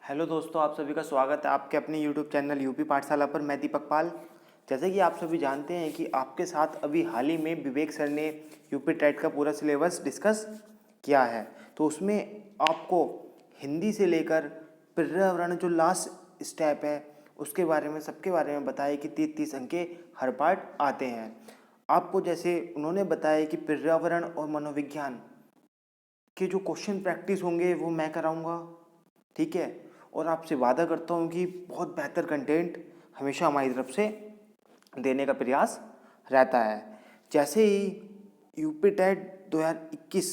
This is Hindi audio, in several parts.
हेलो दोस्तों, आप सभी का स्वागत है आपके अपने यूट्यूब चैनल यूपी पाठशाला पर। मैं दीपक पाल। जैसे कि आप सभी जानते हैं कि आपके साथ अभी हाल ही में विवेक सर ने यूपी टेट का पूरा सिलेबस डिस्कस किया है। तो उसमें आपको हिंदी से लेकर पर्यावरण जो लास्ट स्टेप है उसके बारे में, सबके बारे में बताया कि 30-30 अंक के हर पार्ट आते हैं। आपको जैसे उन्होंने बताया कि पर्यावरण और मनोविज्ञान के जो क्वेश्चन प्रैक्टिस होंगे वो मैं कराऊंगा, ठीक है। और आपसे वादा करता हूँ कि बहुत बेहतर कंटेंट हमेशा हमारी तरफ से देने का प्रयास रहता है। जैसे ही यूपी टेट 2021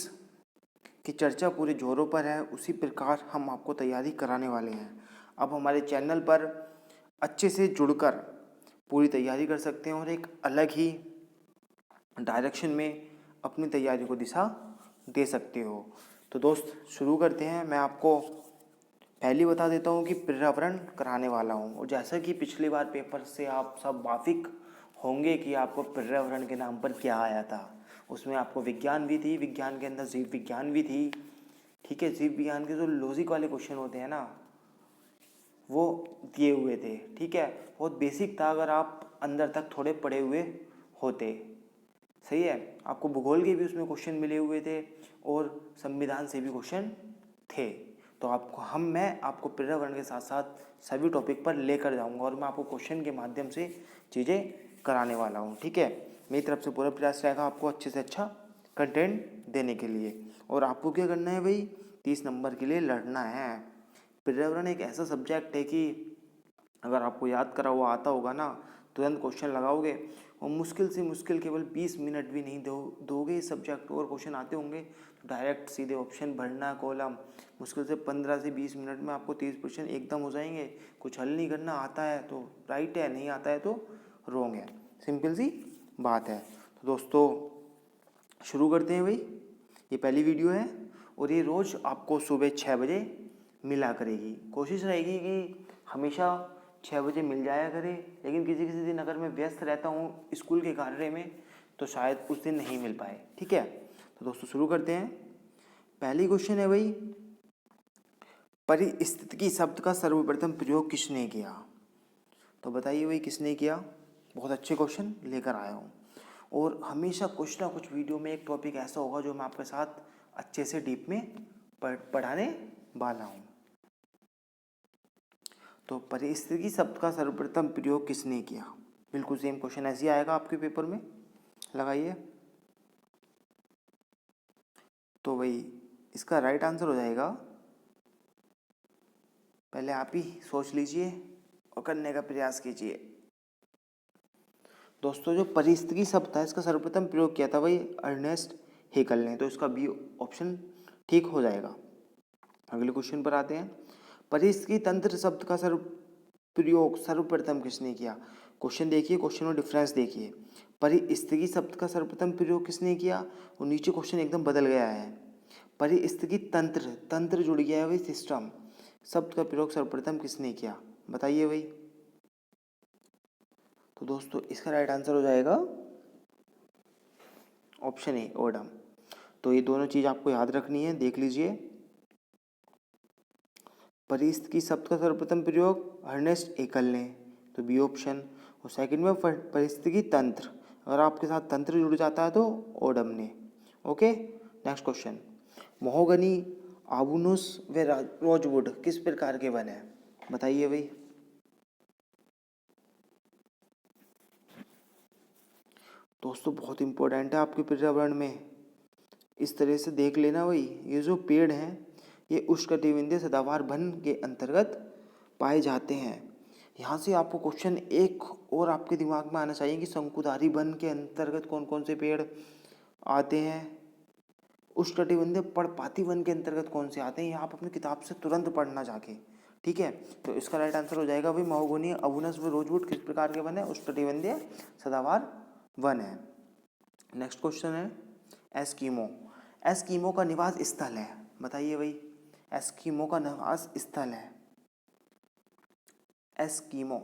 की चर्चा पूरे जोरों पर है, उसी प्रकार हम आपको तैयारी कराने वाले हैं। अब हमारे चैनल पर अच्छे से जुड़कर पूरी तैयारी कर सकते हैं और एक अलग ही डायरेक्शन में अपनी तैयारी को दिशा दे सकते हो। तो दोस्त शुरू करते हैं। मैं आपको पहले बता देता हूँ कि पर्यावरण कराने वाला हूँ। और जैसा कि पिछली बार पेपर से आप सब वाकिफ होंगे कि आपको पर्यावरण के नाम पर क्या आया था। उसमें आपको विज्ञान भी थी, विज्ञान के अंदर जीव विज्ञान भी थी, ठीक है। जीव विज्ञान के जो लॉजिक वाले क्वेश्चन होते हैं ना, वो दिए हुए थे, ठीक है। बहुत बेसिक था, अगर आप अंदर तक थोड़े पढ़े हुए होते, सही है। आपको भूगोल के भी उसमें क्वेश्चन मिले हुए थे और संविधान से भी क्वेश्चन थे। तो मैं आपको पर्यावरण के साथ साथ सभी टॉपिक पर लेकर जाऊंगा और मैं आपको क्वेश्चन के माध्यम से चीज़ें कराने वाला हूँ, ठीक है। मेरी तरफ से पूरा प्रयास रहेगा आपको अच्छे से अच्छा कंटेंट देने के लिए। और आपको क्या करना है भाई, 30 नंबर के लिए लड़ना है। पर्यावरण एक ऐसा सब्जेक्ट है कि अगर आपको याद करा हुआ आता होगा ना, तुरंत क्वेश्चन लगाओगे और मुश्किल से मुश्किल केवल 20 मिनट भी नहीं दोगे इस सब्जेक्ट को, और क्वेश्चन आते होंगे तो डायरेक्ट सीधे ऑप्शन भरना कॉलम, मुश्किल से 15 से 20 मिनट में आपको 30 क्वेश्चन एकदम हो जाएंगे। कुछ हल नहीं करना, आता है तो राइट है, नहीं आता है तो रॉन्ग है, सिंपल सी बात है। तो दोस्तों शुरू करते हैं भाई। ये पहली वीडियो है और ये रोज़ आपको सुबह 6 बजे मिला करेगी। कोशिश रहेगी कि हमेशा 6 बजे मिल जाया करे, लेकिन किसी किसी दिन अगर मैं व्यस्त रहता हूँ स्कूल के कार्य में तो शायद उस दिन नहीं मिल पाए, ठीक है। तो दोस्तों शुरू करते हैं। पहली क्वेश्चन है भाई, परिस्थितिकी शब्द का सर्वप्रथम प्रयोग किसने किया। तो बताइए भाई किसने किया। बहुत अच्छे क्वेश्चन लेकर आया हूँ और हमेशा कुछ ना कुछ वीडियो में एक टॉपिक ऐसा होगा जो मैं आपके साथ अच्छे से डीप में पढ़ाने वाला हूँ। तो परिस्थितिकी शब्द का सर्वप्रथम प्रयोग किसने किया, बिल्कुल सेम क्वेश्चन ऐसे ही आएगा आपके पेपर में, लगाइए। तो भाई इसका राइट आंसर हो जाएगा, पहले आप ही सोच लीजिए और करने का प्रयास कीजिए। दोस्तों जो परिस्थितिकी शब्द था इसका सर्वप्रथम प्रयोग किया था भाई अर्नेस्ट हेकल ने, तो इसका बी ऑप्शन ठीक हो जाएगा। अगले क्वेश्चन पर आते हैं। परिस्थितिकी तंत्र शब्द का प्रयोग सर्वप्रथम किसने किया। क्वेश्चन देखिए, क्वेश्चन में डिफरेंस देखिए। परिस्थितिकी शब्द का सर्वप्रथम प्रयोग किसने किया और नीचे क्वेश्चन एकदम बदल गया है। परिस्थितिकी तंत्र, तंत्र जुड़ गया है भाई सिस्टम, शब्द का प्रयोग सर्वप्रथम किसने किया, बताइए भाई। तो दोस्तों इसका राइट आंसर हो जाएगा ऑप्शन ए ओडम। तो ये दोनों चीज आपको याद रखनी है, देख लीजिए। परिस्थितिकी शब्द का सर्वप्रथम प्रयोग अर्नेस्ट हेकल ने, तो बी ऑप्शन। और सेकंड में परिस्थितिकी तंत्र, अगर आपके साथ तंत्र जुड़ जाता है तो ओडम ने। Okay, next question. महोगनी, आबुनुस व रोजवुड किस प्रकार के वन है, बताइए भाई। दोस्तों बहुत इंपॉर्टेंट है आपके पर्यावरण में, इस तरह से देख लेना भाई। ये जो पेड़ हैं ये उष्णकटिबंधीय सदाबहार वन के अंतर्गत पाए जाते हैं। यहाँ से आपको क्वेश्चन एक और आपके दिमाग में आना चाहिए कि शंकुधारी वन के अंतर्गत कौन कौन से पेड़ आते हैं, उष्णकटिबंधीय पर्णपाती वन के अंतर्गत कौन से आते हैं, ये आप अपनी किताब से तुरंत पढ़ना जाके, ठीक है। तो इसका राइट आंसर हो जाएगा भाई महोगनी, अबुनस व रोजवुड किस प्रकार के वन है, उष्णकटिबंधीय सदाबहार वन है। नेक्स्ट क्वेश्चन है एस्कीमो। एस्कीमो का निवास स्थल है, बताइए भाई। एस्कीमो का निवास स्थल है, एस्कीमो,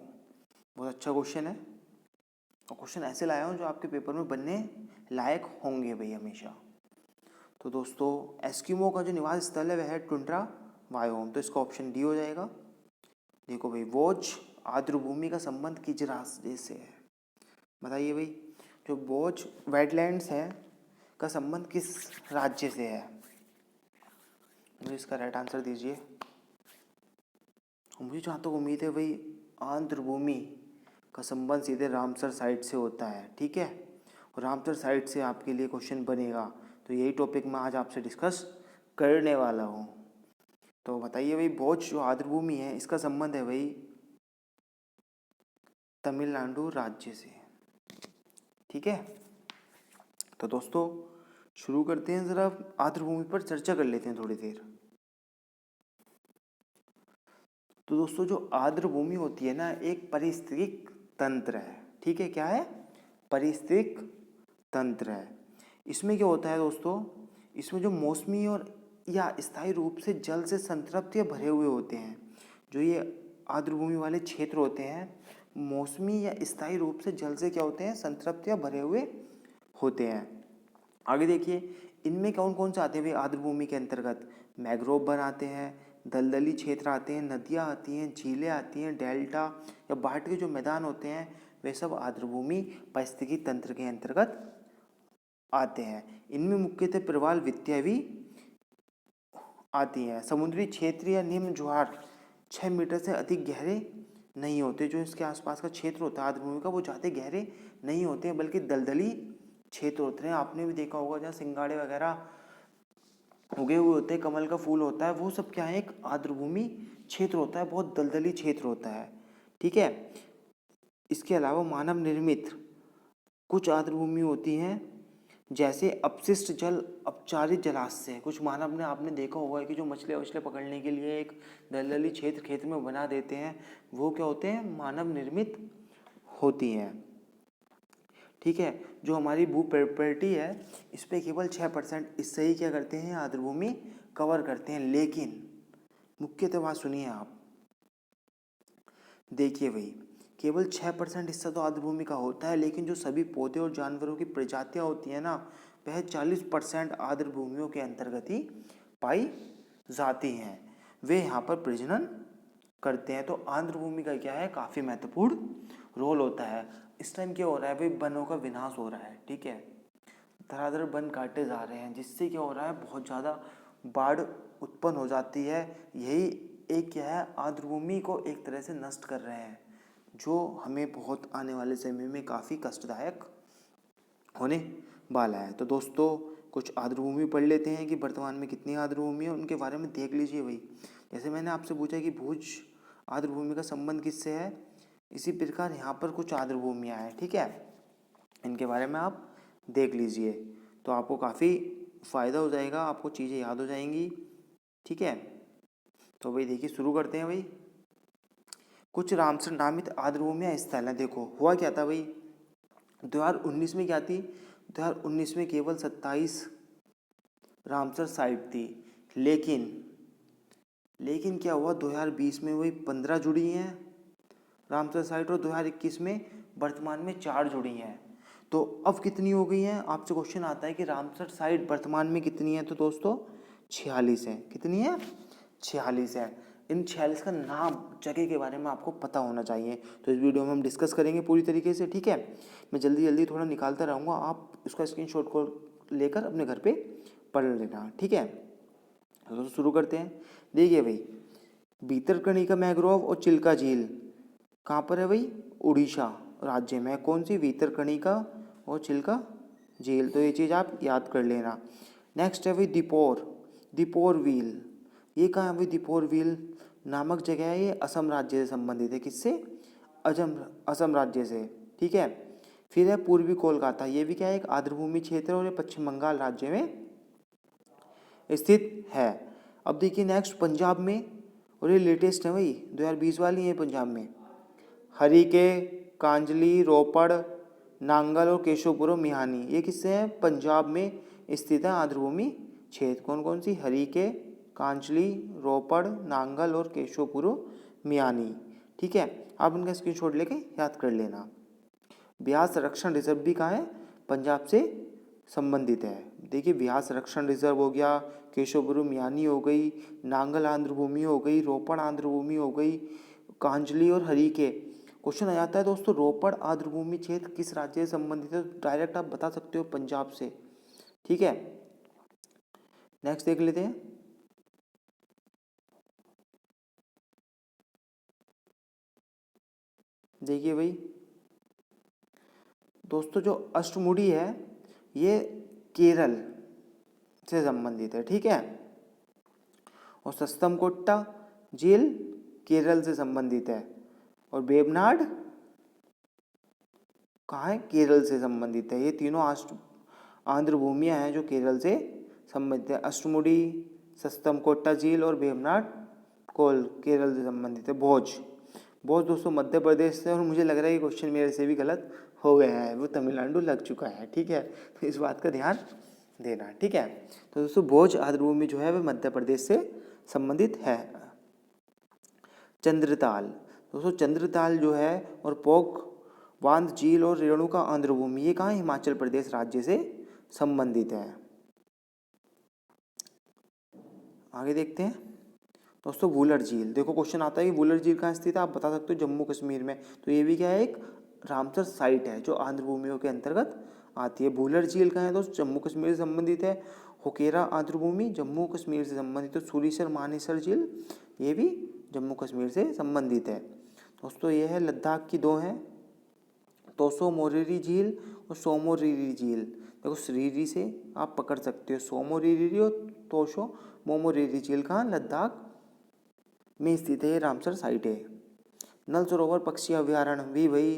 बहुत अच्छा क्वेश्चन है और क्वेश्चन ऐसे लाया हूँ जो आपके पेपर में बनने लायक होंगे भाई हमेशा। तो दोस्तों एस्कीमो का जो निवास स्थल है वह है टुंड्रा वायोम, तो इसका ऑप्शन डी हो जाएगा। देखो भाई, बोझ आर्द्रभूमि का संबंध किस राज्य से है? बताइए भाई, जो बोझ वेटलैंड्स है का संबंध किस राज्य से है? मुझे इसका राइट आंसर दीजिए। मुझे जहाँ तक उम्मीद है भाई, आर्द्रभूमि का संबंध सीधे रामसर साइट से होता है, ठीक है। और रामसर साइट से आपके लिए क्वेश्चन बनेगा, तो यही टॉपिक मैं आज आपसे डिस्कस करने वाला हूँ। तो बताइए भाई, बोझ जो आर्द्रभूमि है इसका संबंध है भाई तमिलनाडु राज्य से, ठीक है। तो दोस्तों शुरू करते हैं, ज़रा आर्द्रभूमि पर चर्चा कर लेते हैं थोड़ी देर। तो दोस्तों जो आर्द्रभूमि होती है ना, एक पारिस्थितिक तंत्र है, ठीक है। क्या है? पारिस्थितिक तंत्र है। इसमें क्या होता है दोस्तों, इसमें जो मौसमी और या स्थायी रूप से जल से संतृप्त या भरे हुए होते हैं, जो ये आर्द्रभूमि वाले क्षेत्र होते हैं, मौसमी या स्थायी रूप से जल से क्या होते हैं, संतृप्त या भरे हुए होते हैं। आगे देखिए, इनमें कौन कौन से आते हैं भाई आर्द्रभूमि के अंतर्गत? मैंग्रोव वन आते हैं, दलदली क्षेत्र आते हैं, नदियाँ आती हैं, झीलें आती हैं, डेल्टा या बाढ़ के जो मैदान होते हैं, वे सब आर्द्रभूमि पारिस्थितिकी तंत्र के अंतर्गत आते हैं। इनमें मुख्यतः प्रवाल वित्तीय भी आती हैं। समुद्री क्षेत्र या निम्न ज्वार 6 मीटर से अधिक गहरे नहीं होते। जो इसके आसपास का क्षेत्र होता है आर्द्रभूमि का, वो ज़्यादा गहरे नहीं होते हैं, बल्कि दलदली क्षेत्र होते हैं। आपने भी देखा होगा जहाँ सिंगाड़े वगैरह उगे हुए होते हैं, कमल का फूल होता है, वो सब क्या है, एक आर्द्रभूमि क्षेत्र होता है, बहुत दलदली क्षेत्र होता है, ठीक है। इसके अलावा मानव निर्मित कुछ आर्द्रभूमि होती हैं, जैसे अपशिष्ट जल अपचारित जलाशय। कुछ मानव ने, आपने देखा होगा कि जो मछली वछले पकड़ने के लिए एक दलदली क्षेत्र खेत में बना देते हैं, वो क्या होते हैं, मानव निर्मित होती हैं, ठीक है। जो हमारी भू प्रॉपर्टी है, इस पर केवल 6% इससे ही क्या करते हैं, आर्द्रभूमि कवर करते हैं। लेकिन मुख्यतः बात सुनिए आप, देखिए भाई, केवल 6% हिस्सा तो आर्द्रभूमि का होता है, लेकिन जो सभी पौधे और जानवरों की प्रजातियां होती हैं ना, वह 40% आर्द्रभूमियों के अंतर्गत ही पाई जाती हैं। वे यहाँ पर प्रजनन करते हैं। तो आर्द्रभूमि का क्या है, काफ़ी महत्वपूर्ण रोल होता है। इस टाइम क्या हो रहा है भाई, वनों का विनाश हो रहा है, ठीक है। धड़ाधड़ वन काटे जा रहे हैं, जिससे क्या हो रहा है, बहुत ज़्यादा बाढ़ उत्पन्न हो जाती है। यही एक क्या है, आर्द्रभूमि को एक तरह से नष्ट कर रहे हैं, जो हमें बहुत आने वाले समय में काफ़ी कष्टदायक होने वाला है। तो दोस्तों कुछ आर्द्रभूमि पढ़ लेते हैं कि वर्तमान में कितनी आर्द्रभूमि है, उनके बारे में देख लीजिए भाई। जैसे मैंने आपसे पूछा कि भुज आर्द्रभूमि का संबंध किससे है, इसी प्रकार यहाँ पर कुछ आर्द्रभूमियाँ हैं, ठीक है। इनके बारे में आप देख लीजिए, तो आपको काफ़ी फ़ायदा हो जाएगा, आपको चीज़ें याद हो जाएंगी, ठीक है। तो भाई देखिए, शुरू करते हैं भाई। कुछ रामसर नामित आर्द्रभूमियाँ स्थल हैं। देखो हुआ क्या था भाई, 2019 में क्या थी, 2019 में केवल 27 रामसर साइट थी। लेकिन क्या हुआ, 2020 में वही 15 जुड़ी हैं रामसर साइट, और 2021 में वर्तमान में 4 जुड़ी हैं। तो अब कितनी हो गई हैं, आपसे क्वेश्चन आता है कि रामसर साइट वर्तमान में कितनी है, तो दोस्तों 46 है। कितनी है, 46 है। इन 46 का नाम, जगह के बारे में आपको पता होना चाहिए। तो इस वीडियो में हम डिस्कस करेंगे पूरी तरीके से, ठीक है। मैं जल्दी जल्दी थोड़ा निकालता रहूँगा, आप इसका स्क्रीनशॉट को लेकर अपने घर पे पढ़ लेना, ठीक है। तो शुरू करते हैं। देखिए भाई, भीतरकनिका मैंग्रोव और चिल्का झील कहाँ पर है भाई, उड़ीसा राज्य में। कौन सी, भीतरकनिका और चिल्का झील, तो ये चीज़ आप याद कर लेना। नेक्स्ट है भाई दीपोर व्हील, ये कहाँ है भाई, दीपोर व्हील नामक जगह है, ये असम राज्य से संबंधित है। किससे, असम राज्य से, ठीक है। फिर है पूर्वी कोलकाता, ये भी क्या है, एक आर्द्रभूमि क्षेत्र है, और ये पश्चिम बंगाल राज्य में स्थित है। अब देखिए नेक्स्ट पंजाब में, और ये लेटेस्ट है भाई, 2020 वाली है पंजाब में। हरीके, कांजली, रोपड़, नांगल और केशवपुरम मिहानी, ये किससे है, पंजाब में स्थित है आर्द्रभूमि क्षेत्र। कौन कौन सी, हरीके, कांजली, रोपड़, नांगल और केशवपुरम मियानी, ठीक है। आप उनका स्क्रीनशॉट लेके याद कर लेना। ब्यास संरक्षण रिजर्व भी कहाँ है, पंजाब से संबंधित है। देखिए बिहार संरक्षण रिजर्व हो गया, केशवपुरम यानी हो गई, नांगल आंध्र भूमि हो गई, रोपड़ आंध्र भूमि हो गई, कांजली और हरीके। क्वेश्चन आ जाता है दोस्तों रोपड़ आंध्र भूमि क्षेत्र किस राज्य से संबंधित है, तो डायरेक्ट आप बता सकते हो पंजाब से। ठीक है, नेक्स्ट देख लेते हैं। देखिए भाई दोस्तों जो अष्टमुडी है ये केरल से संबंधित है। ठीक है, और सस्तमकोट्टा झील केरल से संबंधित है, और वेबनाड कहाँ है, केरल से संबंधित है। ये तीनों आंध्र भूमियाँ हैं जो केरल से संबंधित है। अष्टमुडी, सस्तमकोट्टा झील और वेबनाड कोल केरल से संबंधित है। भोज दोस्तों मध्य प्रदेश से, और मुझे लग रहा है ये क्वेश्चन मेरे से भी गलत हो गया है, वो तमिलनाडु लग चुका है। ठीक है, तो इस बात का ध्यान देना। ठीक है, तो दोस्तों भोज आंध्र भूमि जो है वह मध्य प्रदेश से संबंधित है। चंद्रताल दोस्तों, चंद्रताल जो है और पोक बांध झील और रेणुका आंध्र भूमि ये कहाँ हिमाचल प्रदेश राज्य से संबंधित है। आगे देखते हैं दोस्तों वुलर झील। देखो क्वेश्चन आता है कि वुलर झील कहाँ स्थित है, आप बता सकते हो जम्मू कश्मीर में। तो ये भी क्या है, एक रामसर साइट है जो आंध्र भूमियों के अंतर्गत आती है। वुलर झील कहाँ है दोस्तों, जम्मू कश्मीर से संबंधित है। होकेरा आंध्र भूमि जम्मू कश्मीर से संबंधित है। सूरीसर मानेसर झील ये भी जम्मू कश्मीर से संबंधित है। दोस्तों ये है लद्दाख की दो हैं, तोसो मोरिरी झील और सोमोरिरी झील। देखो श्रीरी से आप पकड़ सकते हो, सोमोरिरी और तोशो मोमोरिरी झील कहाँ, लद्दाख में स्थित है, रामसर साइट है। नल सरोवर पक्षी अभ्यारण्य भी वही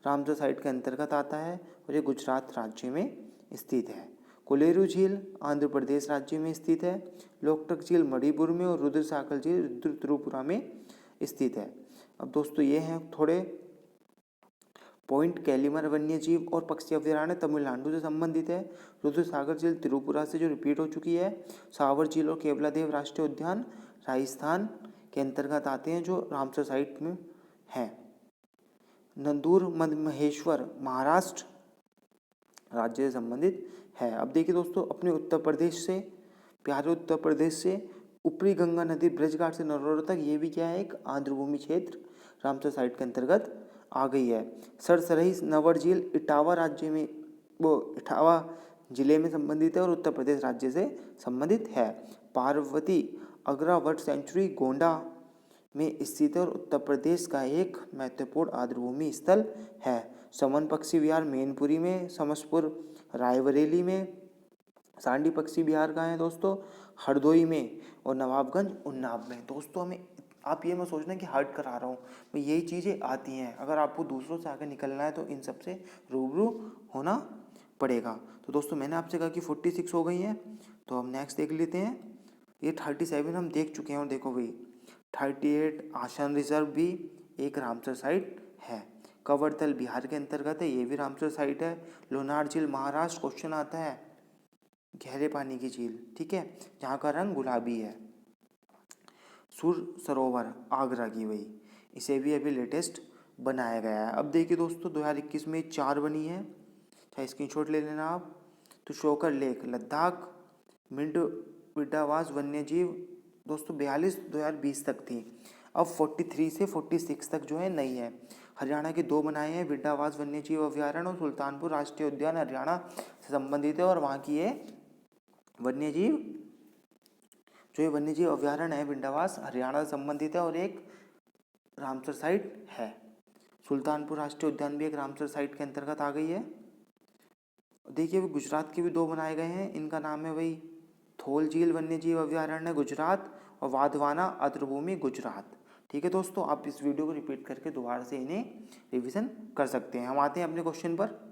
रामसर साइट के अंतर्गत आता है और ये गुजरात राज्य में स्थित है। कोलेरू झील आंध्र प्रदेश राज्य में स्थित है। लोकटक झील मणिपुर में और रुद्रसागर झील त्रिपुरा में स्थित है। अब दोस्तों ये हैं थोड़े पॉइंट। कैलीमर वन्य जीव और पक्षी अभ्यारण्य तमिलनाडु से संबंधित है। रुद्रसागर झील त्रिपुरा से जो रिपीट हो चुकी है। सावर झील और केवलादेव राष्ट्रीय उद्यान राजस्थान के अंतर्गत आते हैं जो रामसर साइट में है। नंदूर महेश्वर महाराष्ट्र राज्य से संबंधित है। अब देखिए दोस्तों अपने उत्तर प्रदेश से, प्यारे उत्तर प्रदेश से ऊपरी गंगा नदी ब्रजघाट से नरोरा तक ये भी क्या है, एक आंध्र भूमि क्षेत्र रामसर साइट के अंतर्गत आ गई है। सरसरही नवर झील इटावा राज्य में, वो इटावा जिले में संबंधित है और उत्तर प्रदेश राज्य से संबंधित है। पार्वती अग्रवाल सेंचुरी गोंडा में स्थित है और उत्तर प्रदेश का एक महत्वपूर्ण आर्द्रभूमि स्थल है। समन पक्षी विहार मैनपुरी में, समसपुर रायबरेली में। सांडी पक्षी विहार कहाँ है दोस्तों, हरदोई में, और नवाबगंज उन्नाव में। दोस्तों हमें आप ये मत सोचना कि हर्ट करा रहा हूँ, भाई यही चीज़ें आती हैं। अगर आपको दूसरों से आगे निकलना है तो इन सब से रूबरू होना पड़ेगा। तो दोस्तों मैंने आपसे कहा कि 46 हो गई हैं, तो हम नेक्स्ट देख लेते हैं। ये 37 हम देख चुके हैं, और देखो भाई 38 आसान रिजर्व भी एक रामसर साइट है। कवरतल बिहार के अंतर्गत है, ये भी रामसर साइट है। लोनार झील महाराष्ट्र, क्वेश्चन आता है गहरे पानी की झील, ठीक है, जहाँ का रंग गुलाबी है। सुर सरोवर आगरा की वही, इसे भी अभी लेटेस्ट बनाया गया है। अब देखिए दोस्तों 2021 में 4 बनी है, चाहे स्क्रीनशॉट ले लेना आप। तो शोकर लेक लद्दाख, मिंड विडावास वन्यजीव दोस्तों 42 2020 तक थी, अब 43 से 46 तक जो है नई है। हरियाणा के 2 बनाए हैं, विडावास वन्यजीव अभ्यारण्य और सुल्तानपुर राष्ट्रीय उद्यान हरियाणा से संबंधित है, और वहाँ की ये वन्यजीव जो ये वन्यजीव अभ्यारण्य है विंडावास हरियाणा से संबंधित है और एक रामसर साइट है। सुल्तानपुर राष्ट्रीय उद्यान भी एक रामसर साइट के अंतर्गत आ गई है। देखिए गुजरात के भी 2 बनाए गए हैं, इनका नाम है वही थोल झील वन्यजीव अभ्यारण्य गुजरात और वाधवाना आर्द्रभूमि गुजरात। ठीक है दोस्तों, आप इस वीडियो को रिपीट करके दोबारा से इन्हें रिवीजन कर सकते हैं। हम आते हैं अपने क्वेश्चन पर।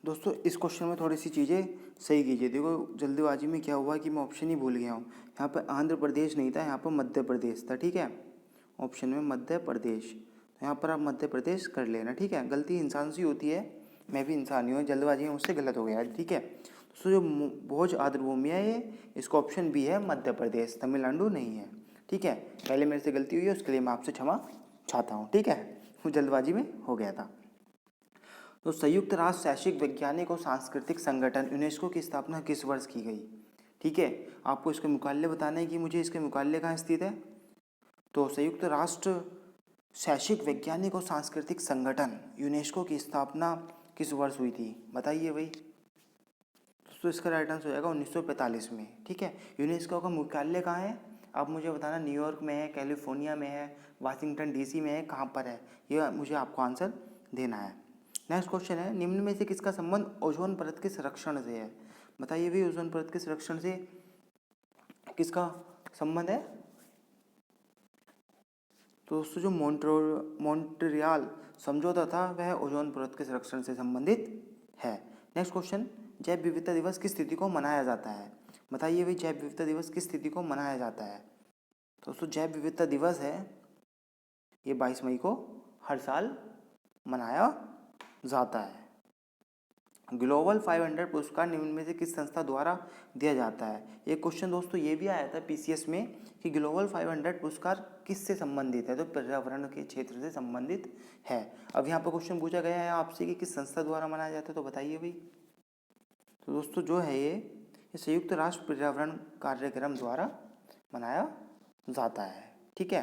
दोस्तों इस क्वेश्चन में थोड़ी सी चीज़ें सही कीजिए। देखो जल्दीबाजी में क्या हुआ कि मैं ऑप्शन ही भूल गया हूँ। यहाँ पर आंध्र प्रदेश नहीं था, यहाँ पर मध्य प्रदेश था। ठीक है, ऑप्शन में मध्य प्रदेश, तो यहाँ पर आप मध्य प्रदेश कर लेना। ठीक है, गलती इंसान से होती है, मैं भी इंसान ही हूँ, जल्दबाजी में मुझसे गलत हो गया है। ठीक है, तो जो भोज आर्द्र भूमि है ये, इसका ऑप्शन बी है मध्य प्रदेश, तमिलनाडु नहीं है। ठीक है, पहले मेरे से गलती हुई है, उसके लिए मैं आपसे क्षमा चाहता हूँ। ठीक है, वो जल्दबाजी में हो गया था। तो संयुक्त राष्ट्र शैक्षिक वैज्ञानिक और सांस्कृतिक संगठन यूनेस्को की स्थापना किस वर्ष की गई? ठीक है, आपको इसके मुकाबले बताना है कि मुझे इसके मुकाबले कहाँ स्थित है। तो संयुक्त राष्ट्र शैक्षिक वैज्ञानिक और सांस्कृतिक संगठन यूनेस्को की स्थापना किस वर्ष हुई थी? बताइए भाई। तो इसका राइट आंसर हो जाएगा 1945 में। ठीक है, यूनेस्को का मुख्यालय कहाँ है? आप मुझे बताना, न्यूयॉर्क में है, कैलिफोर्निया में है, वाशिंगटन डीसी में है, कहाँ पर है, ये मुझे आपको आंसर देना है। नेक्स्ट क्वेश्चन है, निम्न में से किसका संबंध ओजोन परत के संरक्षण से है? बताइए भी, ओजोन परत के संरक्षण से किसका संबंध है? तो दोस्तों जो मॉन्ट्रियल समझौता था वह ओजोन परत के संरक्षण से संबंधित है। नेक्स्ट क्वेश्चन, जैव विविधता दिवस किस तिथि को मनाया जाता है? बताइए भाई, जैव विविधता दिवस किस तिथि को मनाया जाता है? तो दोस्तों जैव विविधता दिवस है ये 22 मई को हर साल मनाया जाता है। ग्लोबल 500 पुरस्कार निम्न में से किस संस्था द्वारा दिया जाता है? एक क्वेश्चन दोस्तों ये भी आया था पीसीएस में कि ग्लोबल 500 पुरस्कार किससे संबंधित है? तो पर्यावरण के क्षेत्र से संबंधित है। अब यहाँ पर क्वेश्चन पूछा गया है आपसे कि किस संस्था द्वारा मनाया जाता है, तो बताइए भाई। तो दोस्तों जो है ये संयुक्त राष्ट्र पर्यावरण कार्यक्रम द्वारा मनाया जाता है। ठीक है,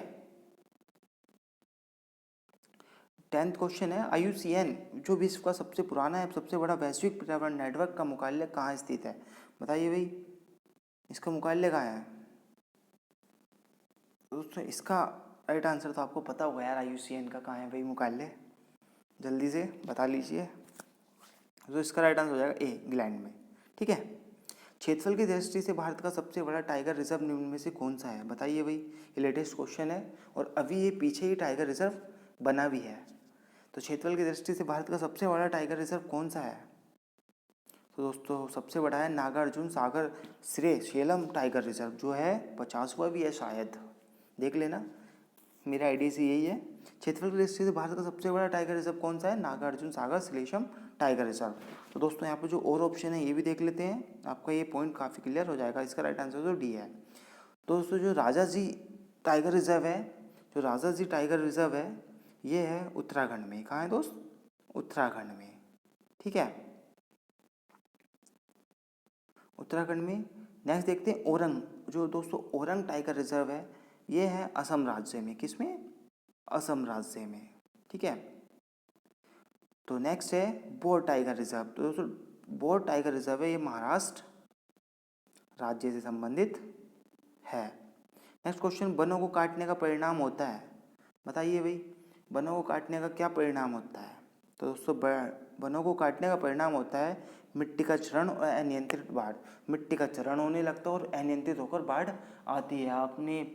10th क्वेश्चन है, IUCN जो विश्व का सबसे पुराना है, सबसे बड़ा वैश्विक पर्यावरण नेटवर्क का मुख्यालय कहाँ स्थित है? बताइए भाई, इसका मुख्यालय कहाँ है? दोस्तों इसका राइट आंसर तो आपको पता होगा यार, IUCN का कहाँ है भाई मुख्यालय, जल्दी से बता लीजिए। तो इसका राइट आंसर हो जाएगा ए, इंग्लैंड में। ठीक है, क्षेत्रफल की दृष्टि से भारत का सबसे बड़ा टाइगर रिजर्व निम्न में से कौन सा है? बताइए भाई, ये लेटेस्ट क्वेश्चन है और अभी ये पीछे ही टाइगर रिजर्व बना भी है। तो क्षेत्रफल की दृष्टि से भारत का सबसे बड़ा टाइगर रिजर्व कौन सा है? तो दोस्तों सबसे बड़ा है नागार्जुन सागर श्रीशैलम टाइगर रिजर्व, जो है 50वां भी है शायद, देख लेना, मेरा आइडिया से यही है। क्षेत्रफल की दृष्टि से भारत का सबसे बड़ा टाइगर रिजर्व कौन सा है? Nagarjuna Sagar Srisailam tiger reserve. तो दोस्तों यहाँ पे जो और ऑप्शन है ये भी देख लेते हैं, आपका ये पॉइंट काफ़ी क्लियर हो जाएगा। इसका राइट आंसर तो डी है। तो दोस्तों जो राजा जी टाइगर रिजर्व है, जो राजा जी टाइगर रिजर्व है ये है उत्तराखंड में। कहाँ है दोस्त? उत्तराखंड में। ठीक है, उत्तराखंड में। नेक्स्ट देखते हैं ओरंग, जो दोस्तों ओरंग टाइगर रिजर्व है ये है असम राज्य में। किसमें? असम राज्य में। ठीक है, तो नेक्स्ट है बोर टाइगर रिजर्व। तो दोस्तों बोर टाइगर रिजर्व है ये महाराष्ट्र राज्य से संबंधित है। नेक्स्ट क्वेश्चन, वनों को काटने का परिणाम होता है? बताइए भाई, वनों को काटने का क्या परिणाम होता है? तो दोस्तों वनों को काटने का परिणाम होता है मिट्टी का क्षरण और अनियंत्रित बाढ़। मिट्टी का क्षरण होने लगता है और अनियंत्रित होकर बाढ़ आती है। आपने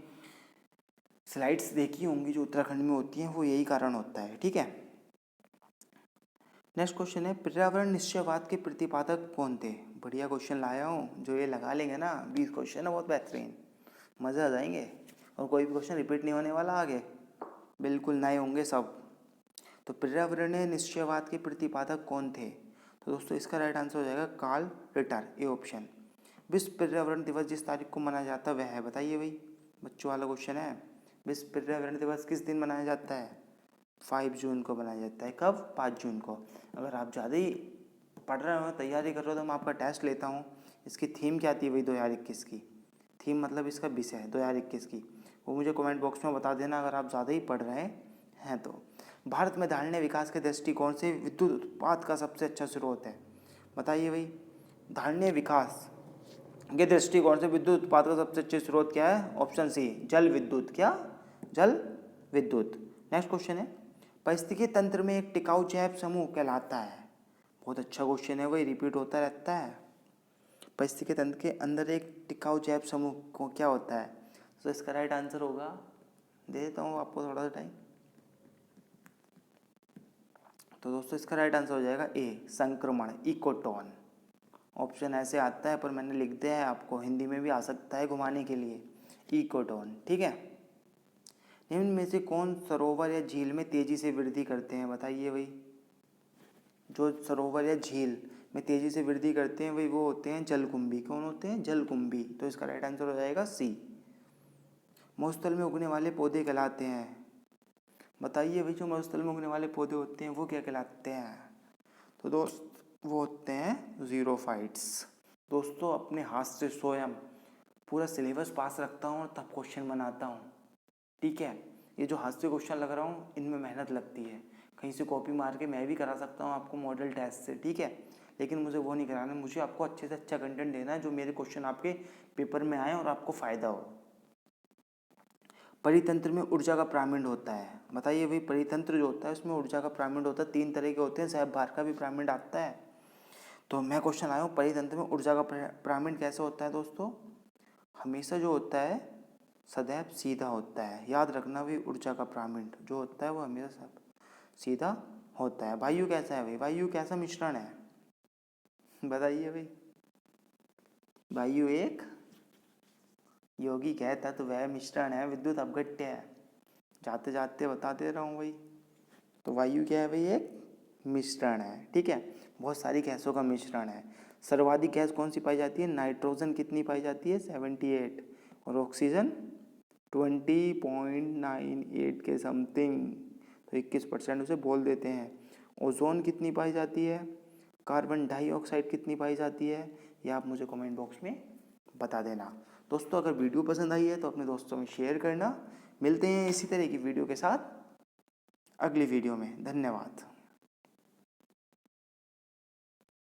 स्लाइड्स देखी होंगी जो उत्तराखंड में होती हैं, वो यही कारण होता है। ठीक है, नेक्स्ट क्वेश्चन है, पर्यावरण निश्चयवाद के प्रतिपादक कौन थे? बढ़िया क्वेश्चन लाया हूँ, जो ये लगा लेंगे ना 20 क्वेश्चन है बहुत बेहतरीन, मज़े आ जाएंगे और कोई भी क्वेश्चन रिपीट नहीं होने वाला आगे, बिल्कुल नए होंगे सब। तो पर्यावरणीय निश्चयवाद के प्रतिपादक कौन थे? तो दोस्तों इसका राइट आंसर हो जाएगा कार्ल रिटर, ये ऑप्शन। विश्व पर्यावरण दिवस जिस तारीख को मनाया जाता है वह है? बताइए भाई, बच्चों वाला क्वेश्चन है। विश्व पर्यावरण दिवस किस दिन मनाया जाता है? 5 जून को मनाया जाता है। कब? 5 जून को। अगर आप ज़्यादा ही पढ़ रहे हो, तैयारी कर रहे हो, तो मैं आपका टेस्ट लेता हूँ। इसकी थीम क्या थी भाई 2021 की? थीम मतलब इसका विषय है 2021 की, वो मुझे कमेंट बॉक्स में बता देना अगर आप ज़्यादा ही पढ़ रहे हैं तो। भारत में धारणीय विकास के दृष्टिकोण से विद्युत उत्पाद का सबसे अच्छा स्रोत है? बताइए भाई, धारणीय विकास के दृष्टिकोण से विद्युत उत्पाद का सबसे अच्छा स्रोत क्या है? ऑप्शन सी, जल विद्युत। क्या? जल विद्युत। नेक्स्ट क्वेश्चन है, पारिस्थितिकी तंत्र में एक टिकाऊ जैव समूह कहलाता है? बहुत अच्छा क्वेश्चन है, वही रिपीट होता रहता है। पारिस्थितिकी तंत्र के अंदर एक टिकाऊ जैव समूह को क्या होता है? तो इसका राइट आंसर होगा, दे देता हूँ आपको थोड़ा सा टाइम। तो दोस्तों इसका राइट आंसर हो जाएगा ए, संक्रमण, इकोटोन। ऑप्शन ऐसे आता है पर मैंने लिख दिया है, आपको हिंदी में भी आ सकता है घुमाने के लिए, इकोटोन। ठीक है, निम्न में से कौन सरोवर या झील में तेजी से वृद्धि करते हैं? बताइए भाई, जो सरोवर या झील में तेज़ी से वृद्धि करते हैं वही वो होते हैं जलकुंभी। कौन होते हैं? जलकुंभी। तो इसका राइट आंसर हो जाएगा सी। मरुस्थल में उगने वाले पौधे कहलाते हैं, बताइए भाई, जो मरुस्थल में उगने वाले पौधे होते हैं वो क्या कहलाते हैं? तो दोस्त वो होते हैं ज़ीरोफाइट्स। दोस्तों अपने हाथ से स्वयं पूरा सिलेबस पास रखता हूँ और तब क्वेश्चन बनाता हूँ, ठीक है। ये जो हाथ से क्वेश्चन लग रहा हूँ इनमें मेहनत लगती है, कहीं से कॉपी मार के मैं भी करा सकता हूँ आपको मॉडल टेस्ट से, ठीक है, लेकिन मुझे वो नहीं कराना। मुझे आपको अच्छे से अच्छा कंटेंट देना है जो मेरे क्वेश्चन आपके पेपर में आए और आपको फ़ायदा हो। परितंत्र में ऊर्जा का प्रामिड होता है, बताइए भाई। परितंत्र जो होता है उसमें ऊर्जा का प्रामिड होता है, 3 तरह के होते हैं, साहब बाहर का भी प्रामिड आता है। तो मैं क्वेश्चन आया हूँ परितंत्र में ऊर्जा का प्रामिड कैसे होता है दोस्तों? हमेशा जो होता है सदैव सीधा होता है, याद रखना भाई। ऊर्जा का प्रामिड जो होता है वो हमेशा सीधा होता है। वायु कैसा है भाई? वायु कैसा मिश्रण है, बताइए भाई। वायु एक यौगिक है, तत्व वह मिश्रण है, विद्युत अपघट्य है। जाते जाते बता दे रहा हूँ भाई। तो वायु क्या है भाई? एक मिश्रण है, ठीक है, बहुत सारी गैसों का मिश्रण है। सर्वाधिक गैस कौन सी पाई जाती है? नाइट्रोजन कितनी पाई जाती है? 78, और ऑक्सीजन 20.98 के समथिंग, तो 21% उसे बोल देते हैं। ओजोन कितनी पाई जाती है? कार्बन डाइऑक्साइड कितनी पाई जाती है? ये आप मुझे कमेंट बॉक्स में बता देना। दोस्तों अगर वीडियो पसंद आई है तो अपने दोस्तों में शेयर करना। मिलते हैं इसी तरह की वीडियो के साथ अगली वीडियो में। धन्यवाद।